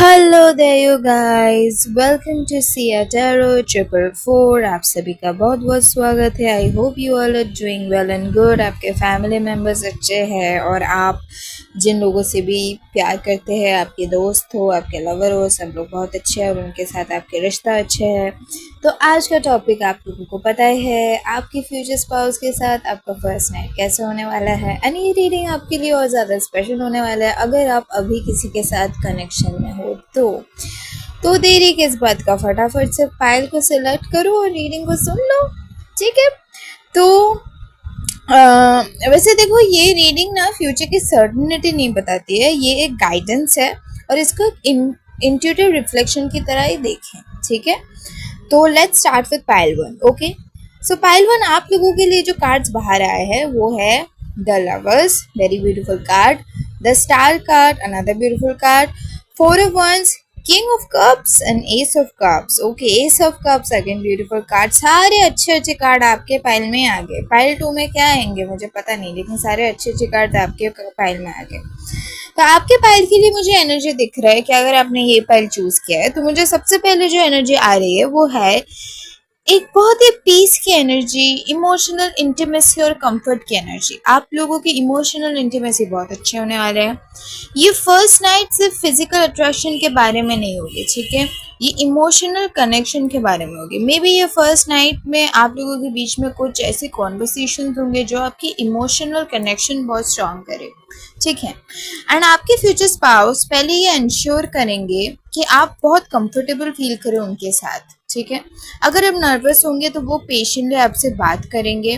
Hello there you guys, welcome to Siya tarot 444। आप सभी का बहुत बहुत स्वागत है। I hope you all are doing well and good. आपके फैमिली मेम्बर्स अच्छे हैं और आप जिन लोगों से भी प्यार करते हैं, आपके दोस्त हो, आपके लवर हो, सब लोग बहुत अच्छे हैं और उनके साथ आपके रिश्ता अच्छे हैं। तो आज का टॉपिक आप लोगों को पता ही है, आपकी फ्यूचर स्पाउस के साथ आपका फर्स्ट नाइट कैसे होने वाला है। एंड ये रीडिंग आपके लिए और ज़्यादा स्पेशल होने वाला है अगर आप अभी किसी के साथ कनेक्शन में हो तो देरी किस बात का, फटाफट से फाइल को सिलेक्ट करो और रीडिंग को सुन लो। ठीक है, तो वैसे देखो, ये रीडिंग ना फ्यूचर की सर्टेनिटी नहीं बताती है, ये एक गाइडेंस है और इसको इंट्यूटिव रिफ्लेक्शन की तरह ही देखें। ठीक है, तो let's start with pile 1। Okay, so pile 1 आप लोगों के लिए जो कार्ड्स बाहर आए हैं वो है the lovers, very beautiful card. The star card, another beautiful card. Four of wands, king of cups and ace of cups. Okay, ace of cups again beautiful card. सारे अच्छे अच्छे कार्ड आपके पाइल में आ गए। पाइल 2 में क्या आएंगे मुझे पता नहीं, लेकिन सारे अच्छे अच्छे कार्ड आपके पाइल में आ गए। तो आपके पाइल के लिए मुझे एनर्जी दिख रहा है कि अगर आपने ये पाइल चूज किया है तो मुझे सबसे पहले जो एनर्जी आ रही है वो है एक बहुत ही पीस की एनर्जी, इमोशनल इंटीमेसी और कंफर्ट की एनर्जी। आप लोगों की इमोशनल इंटीमेसी बहुत अच्छे होने वाले हैं। ये फर्स्ट नाइट सिर्फ फिजिकल अट्रैक्शन के बारे में नहीं होगी, ठीक है, ये इमोशनल कनेक्शन के बारे में होगी। मे बी ये फर्स्ट नाइट में आप लोगों के बीच में कुछ ऐसे कॉन्वर्सेशन होंगे जो आपकी इमोशनल कनेक्शन बहुत स्ट्रांग करे। ठीक है, एंड आपके फ्यूचर स्पाउस पहले ये इंश्योर करेंगे कि आप बहुत कंफर्टेबल फील करें उनके साथ। ठीक है, अगर आप नर्वस होंगे तो वो पेशेंटली आपसे बात करेंगे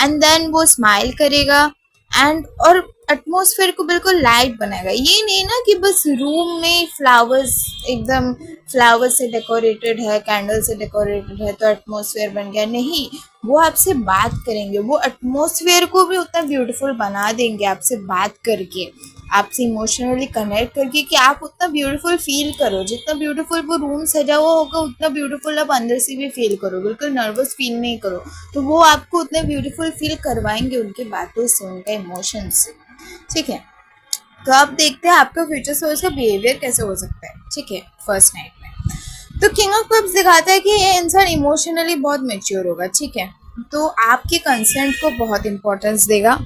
एंड देन वो स्माइल करेगा एंड और एटमॉस्फेयर को बिल्कुल लाइट बनाएगा। ये नहीं ना कि बस रूम में फ्लावर्स एकदम फ्लावर से डेकोरेटेड है, कैंडल से डेकोरेटेड है तो एटमॉस्फेयर बन गया, नहीं। वो आपसे बात करेंगे, वो एटमॉस्फेयर को भी उतना ब्यूटीफुल बना देंगे आपसे बात करके, आपसे इमोशनली कनेक्ट करके कि आप उतना ब्यूटीफुल फील करो। जितना ब्यूटीफुल वो रूम सजा हुआ होगा उतना ब्यूटीफुल आप अंदर से भी फील करो, बिल्कुल नर्वस फील नहीं करो। तो वो आपको उतना ब्यूटीफुल फील करवाएंगे उनकी बातों से, उनके इमोशन से। ठीक है, तो आप देखते हैं आपका फ्यूचर सोर्स का बिहेवियर कैसे हो सकता है। ठीक है, फर्स्ट नाइट में तो किंग ऑफ कप्स दिखाता है कि ये इंसान इमोशनली बहुत मैच्योर होगा। ठीक है, तो आपके कंसेंट को बहुत इंपॉर्टेंस देगा,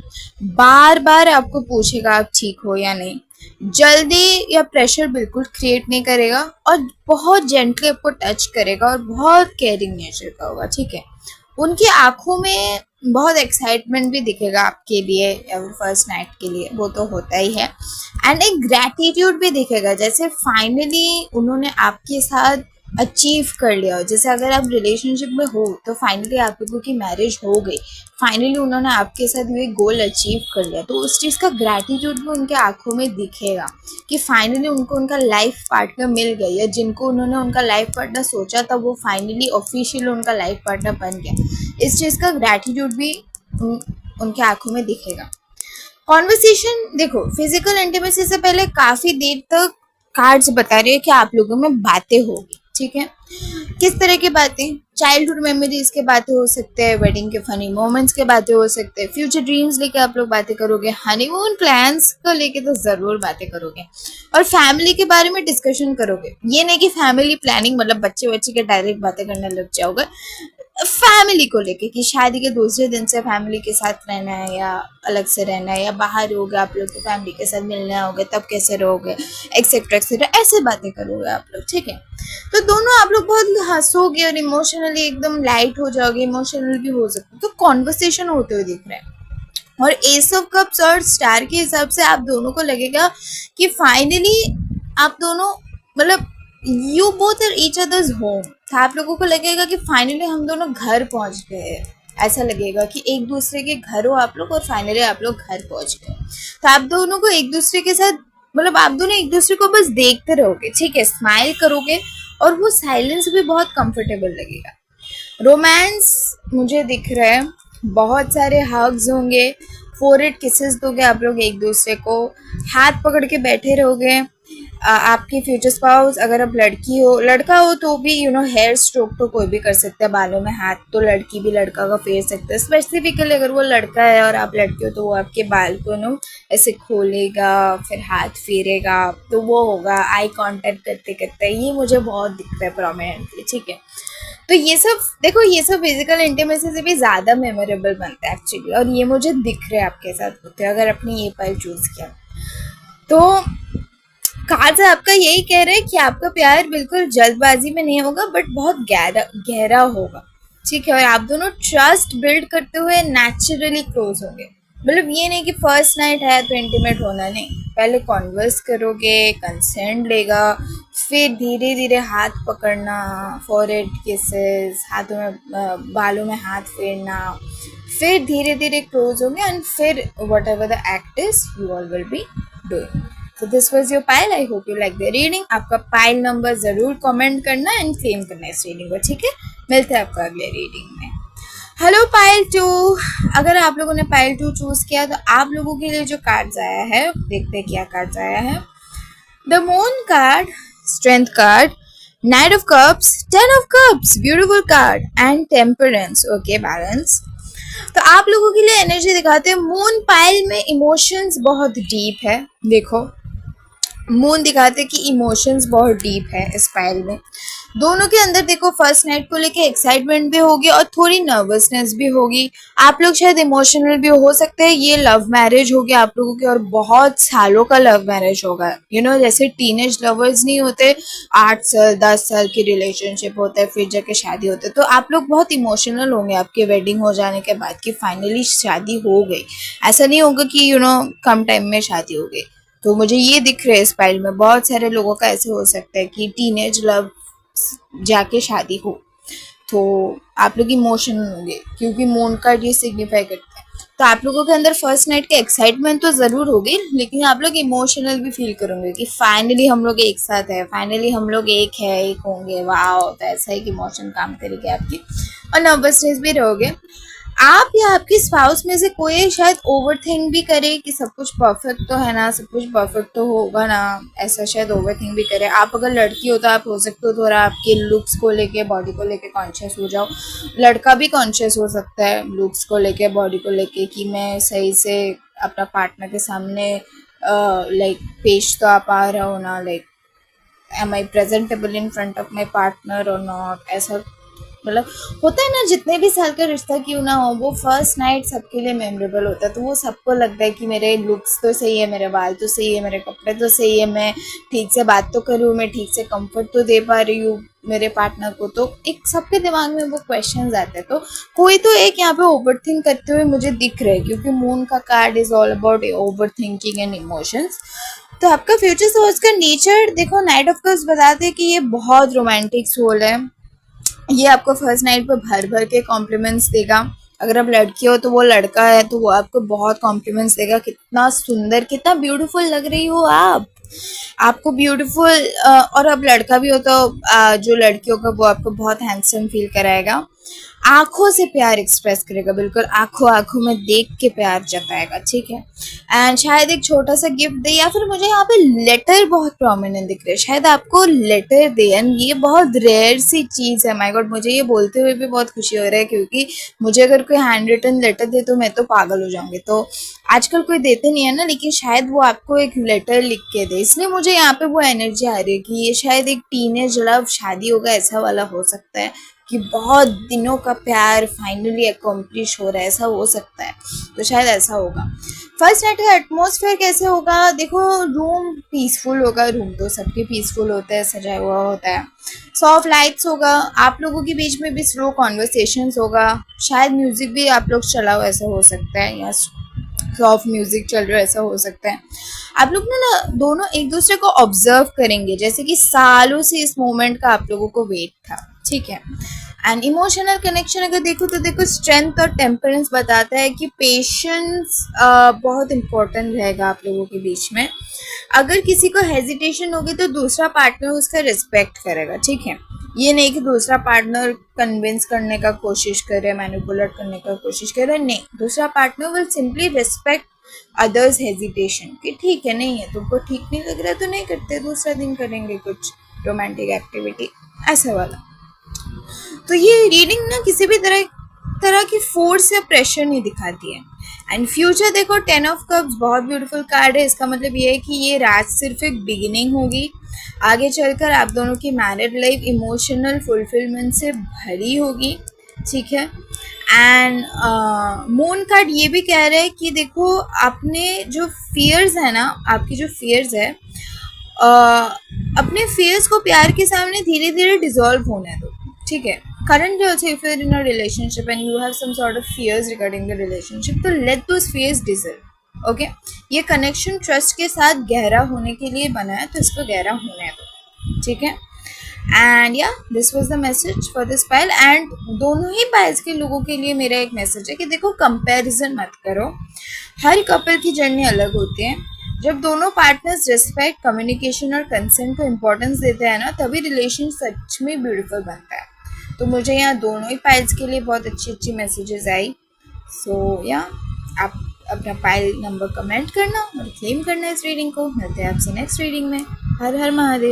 बार बार आपको पूछेगा आप ठीक हो या नहीं, जल्दी या प्रेशर बिल्कुल क्रिएट नहीं करेगा और बहुत जेंटली आपको टच करेगा और बहुत केयरिंग नेचर का होगा। ठीक है, उनकी आंखों में बहुत एक्साइटमेंट भी दिखेगा आपके लिए फर्स्ट नाइट के लिए, वो तो होता ही है। एंड एक ग्रैटिट्यूड भी दिखेगा, जैसे फाइनली उन्होंने आपके साथ अचीव कर लिया हो। जैसे अगर आप रिलेशनशिप में हो तो फाइनली आप लोगों की मैरिज हो गई, फाइनली उन्होंने आपके साथ ये गोल अचीव कर लिया, तो उस चीज़ का ग्रैटिट्यूड भी उनके आंखों में दिखेगा कि फाइनली उनको उनका लाइफ पार्टनर मिल गया, या जिनको उन्होंने उनका लाइफ पार्टनर सोचा था वो फाइनली ऑफिशियल उनका लाइफ पार्टनर बन गया। इस चीज़ का ग्रैटिट्यूड भी उनके आंखों में दिखेगा। कॉन्वर्सेशन देखो, फिजिकल इंटीमेसी से पहले काफ़ी देर तक कार्ड्स बता रहे हैं कि आप लोगों में बातें होगी। ठीक है, किस तरह की बातें? चाइल्डहुड मेमोरीज के बातें हो सकते हैं, वेडिंग के फनी मोमेंट्स के बातें हो सकते हैं, फ्यूचर ड्रीम्स लेके आप लोग बातें करोगे, हनीमून प्लान्स को लेके तो ज़रूर बातें करोगे और फैमिली के बारे में डिस्कशन करोगे। ये नहीं कि फैमिली प्लानिंग मतलब बच्चे बच्चे के डायरेक्ट बातें करने लग जाओगे, फैमिली को लेके कि शादी के दूसरे दिन से फैमिली के साथ रहना है या अलग से रहना है, या बाहर रहोगे आप लोग तो फैमिली के साथ मिलने आओगे तब कैसे रहोगे, एक्सेट्रा एक्सेट्रा, ऐसे बातें करोगे आप लोग। ठीक है, तो दोनों आप लोग बहुत हंसोगे और इमोशनली एकदम लाइट हो जाओगे, इमोशनल भी हो सकते, तो कॉन्वर्सेशन होते हुए दिख रहा है। और एस ऑफ कप्स और स्टार के हिसाब से आप दोनों को लगेगा कि फाइनली आप दोनों मतलब you both are each others home. आप लोगों को लगेगा कि फाइनली हम दोनों घर पहुंच गए, ऐसा लगेगा कि एक दूसरे के घर हो आप लोग और फाइनली आप लोग घर पहुंच गए। तो आप दोनों को एक दूसरे के साथ मतलब आप दोनों एक दूसरे को बस देखते रहोगे। ठीक है, स्माइल करोगे और वो साइलेंस भी बहुत कंफर्टेबल लगेगा। रोमांस मुझे दिख रहा है, बहुत सारे हग्स होंगे, फोरहेड किसेस दोगे आप लोग एक दूसरे को, हाथ पकड़ के बैठे रहोगे आपकी फ्यूचर स्पाउस, अगर आप लड़की हो लड़का हो तो भी हेयर स्ट्रोक तो कोई भी कर सकता है, बालों में हाथ तो लड़की भी लड़का का फेर सकता है। स्पेसिफिकली अगर वो लड़का है और आप लड़की हो तो वो आपके बाल को ऐसे खोलेगा, फिर हाथ फेरेगा, तो वो होगा आई कांटेक्ट करते करते। ये मुझे बहुत दिखता है प्रोमिनेंटली, ठीक है। तो ये सब देखो, ये सब फिजिकल इंटीमेसी से भी ज्यादा मेमोरेबल बनता है एक्चुअली, और ये मुझे दिख रहे हैं आपके साथ होते हैं अगर आपने ये पाइल चूज किया तो। कार्ड्स आपका यही कह रहे हैं कि आपका प्यार बिल्कुल जल्दबाजी में नहीं होगा, बट बहुत गहरा गहरा होगा, ठीक है। और आप दोनों ट्रस्ट बिल्ड करते हुए नेचुरली क्लोज होंगे। मतलब ये नहीं कि फर्स्ट नाइट है तो इंटीमेट होना, नहीं। पहले कॉन्वर्स करोगे, कंसेंट लेगा, फिर धीरे धीरे हाथ पकड़ना, फॉरहेड किसेस, हाथों में बालों में हाथ फेरना, फिर धीरे धीरे क्लोज होंगे, एंड फिर what ever the act is you all will be doing. So this was your pile. I hope you like the reading. आपका पाइल नंबर जरूर कमेंट करना एंड क्लेम करना इस रीडिंग को, ठीक है। मिलते हैं आपको अगले रीडिंग में। Hello pile 2। अगर आप लोगों ने पाइल 2 चूज किया तो आप लोगों के लिए जो कार्ड्स आया है, देखते हैं क्या कार्ड्स आया है। The moon card, strength card, night of cups, 10 of cups, beautiful card, and temperance, okay, balance. तो आप लोगों के लिए एनर्जी दिखाते हैं। मून पाइल में इमोशंस बहुत डीप है। देखो, मून दिखाते कि इमोशंस बहुत डीप है इस पाइल में। दोनों के अंदर देखो, फर्स्ट नाइट को लेके एक्साइटमेंट भी होगी और थोड़ी नर्वसनेस भी होगी। आप लोग शायद इमोशनल भी हो सकते हैं। ये लव मैरिज होगी आप लोगों की, और बहुत सालों का लव मैरिज होगा। जैसे टीनेज लवर्स नहीं होते, 8 साल 10 साल की रिलेशनशिप होता है, फिर जाके शादी होती है। तो आप लोग बहुत इमोशनल होंगे आपके वेडिंग हो जाने के बाद कि फाइनली शादी हो गई। ऐसा नहीं होगा कि कम टाइम में शादी हो गई। तो मुझे ये दिख रहा है इस फाइल में, बहुत सारे लोगों का ऐसे हो सकता है कि टीनेज लव जाके शादी हो। तो आप लोग इमोशनल होंगे क्योंकि मून कार्ड ये सिग्निफाई करता है। तो आप लोगों के अंदर फर्स्ट नाइट के एक्साइटमेंट तो जरूर होगी, लेकिन आप लोग इमोशनल भी फील करोगे कि फाइनली हम लोग एक साथ है, फाइनली हम लोग एक है, एक होंगे। वाह, तो ऐसा ही कि इमोशन काम करेगी आपकी, और नर्वसनेस भी रहोगे। आप या आपकी स्पाउस में से कोई शायद ओवर थिंक भी करे कि सब कुछ परफेक्ट तो है ना, सब कुछ परफेक्ट तो होगा ना, ऐसा शायद ओवर थिंक भी करे। आप अगर लड़की हो तो आप हो सकते हो थोड़ा आपके लुक्स को लेके, बॉडी को लेके कॉन्शियस हो जाओ। लड़का भी कॉन्शियस हो सकता है लुक्स को लेके, बॉडी को लेके, कि मैं सही से अपना पार्टनर के सामने लाइक पेश तो आ पा रहा हूँ ना, like am I presentable in front of my partner और नॉट। ऐसा मतलब होता है ना, जितने भी साल का रिश्ता क्यों ना हो, वो फर्स्ट नाइट सबके लिए मेमोरेबल होता है। तो वो सबको लगता है कि मेरे लुक्स तो सही है, मेरे बाल तो सही है, मेरे कपड़े तो सही है, मैं ठीक से बात तो कर रही हूँ, मैं ठीक से कंफर्ट तो दे पा रही हूँ मेरे पार्टनर को। तो एक सबके दिमाग में वो क्वेश्चंस आते हैं। तो कोई तो एक यहाँ पे ओवर थिंक करते हुए मुझे दिख रहा है, क्योंकि मून का card is all about over thinking and emotions. तो आपका फ्यूचर सोर्स का नेचर देखो, नाइट ऑफ कप्स बताते हैं कि ये बहुत रोमांटिक सोल है। ये आपको फर्स्ट नाइट पे भर भर के कॉम्प्लीमेंट्स देगा। अगर आप लड़की हो तो वो लड़का है तो वो आपको बहुत कॉम्प्लीमेंट्स देगा, कितना सुंदर, कितना ब्यूटीफुल लग रही हो आप, आपको ब्यूटीफुल। और अब लड़का भी हो तो जो लड़की होगा वो आपको बहुत हैंडसम फील कराएगा, आंखों से प्यार एक्सप्रेस करेगा, बिल्कुल आंखों आंखों में देख के प्यार जताएगा, ठीक है। एंड शायद एक छोटा सा गिफ्ट दे, या फिर मुझे यहाँ पे लेटर बहुत प्रोमिनेंट दिख रहा है, शायद आपको लेटर दे। एंड ये बहुत रेयर सी चीज़ है। माय गॉड, मुझे ये बोलते हुए भी बहुत खुशी हो रहा है, क्योंकि मुझे अगर कोई हैंड रिटन लेटर दे तो मैं तो पागल हो जाऊंगी। तो आजकल कोई देते नहीं है ना, लेकिन शायद वो आपको एक लेटर लिख के दे, इसलिए मुझे यहाँ पे वो एनर्जी आ रही है कि ये शायद एक टीनेज लव शादी होगा, ऐसा वाला हो सकता है कि बहुत दिनों का प्यार फाइनली अकम्प्लिश हो रहा है, ऐसा हो सकता है। तो शायद ऐसा होगा। फर्स्ट नाइट का एटमॉस्फेयर कैसे होगा, देखो, रूम पीसफुल होगा। रूम तो सबके पीसफुल होते हैं, सजाया हुआ होता है। सॉफ्ट लाइट्स होगा, आप लोगों के बीच में भी स्लो कॉन्वर्सेशंस होगा। शायद म्यूजिक भी आप लोग चलाओ, ऐसा हो सकता है, या सॉफ्ट म्यूजिक चल रहा है, ऐसा हो सकता है। आप लोग ना दोनों एक दूसरे को ऑब्जर्व करेंगे, जैसे कि सालों से इस मोमेंट का आप लोगों को वेट था, ठीक है। एंड इमोशनल कनेक्शन अगर देखो तो देखो, स्ट्रेंथ और टेम्परेंस बताता है कि पेशेंस बहुत इंपॉर्टेंट रहेगा आप लोगों के बीच में। अगर किसी को हेजिटेशन होगी तो दूसरा पार्टनर उसका रिस्पेक्ट करेगा, ठीक है। ये नहीं कि दूसरा पार्टनर कन्विंस करने का कोशिश करे, मैनिपुलेट करने का कोशिश करे, नहीं। दूसरा partner will simply respect others hesitation कि ठीक है, नहीं है तुमको ठीक नहीं लग रहा तो नहीं करते, दूसरा दिन करेंगे कुछ रोमांटिक एक्टिविटी, ऐसा वाला। तो ये रीडिंग ना किसी भी तरह तरह की फोर्स या प्रेशर नहीं दिखाती है। एंड फ्यूचर देखो, 10 ऑफ कप्स बहुत ब्यूटीफुल कार्ड है। इसका मतलब ये है कि ये रात सिर्फ एक बिगिनिंग होगी, आगे चलकर आप दोनों की मैरिड लाइफ इमोशनल फुलफिलमेंट से भरी होगी, ठीक है। एंड मून कार्ड ये भी कह रहा है कि देखो, आपने जो फियर्स है ना, आपकी जो फियर्स है, अपने फियर्स को प्यार के सामने धीरे धीरे डिसॉल्व होने दो, ठीक है। currently also if you're in a relationship and you have some sort of fears regarding the relationship, तो let those fears dissolve, okay। ये कनेक्शन ट्रस्ट के साथ गहरा होने के लिए बना है, तो इसको गहरा होने दो, ठीक है। एंड या this was the message for this pile. And दोनों ही पाइल्स के लोगों के लिए मेरा एक मैसेज है कि देखो, कंपैरिजन मत करो। हर कपल की जर्नी अलग होती है। जब दोनों पार्टनर्स रिस्पेक्ट, कम्युनिकेशन और कंसेंट को इम्पोर्टेंस देते हैं ना, तभी रिलेशन सच में ब्यूटीफुल बनता है। तो मुझे यहाँ दोनों ही पाइल्स के लिए बहुत अच्छी अच्छी मैसेजेस आई। सो या आप अपना पाइल नंबर कमेंट करना और क्लेम करना इस रीडिंग को। मिलते हैं आपसे नेक्स्ट रीडिंग में। हर हर महादेव।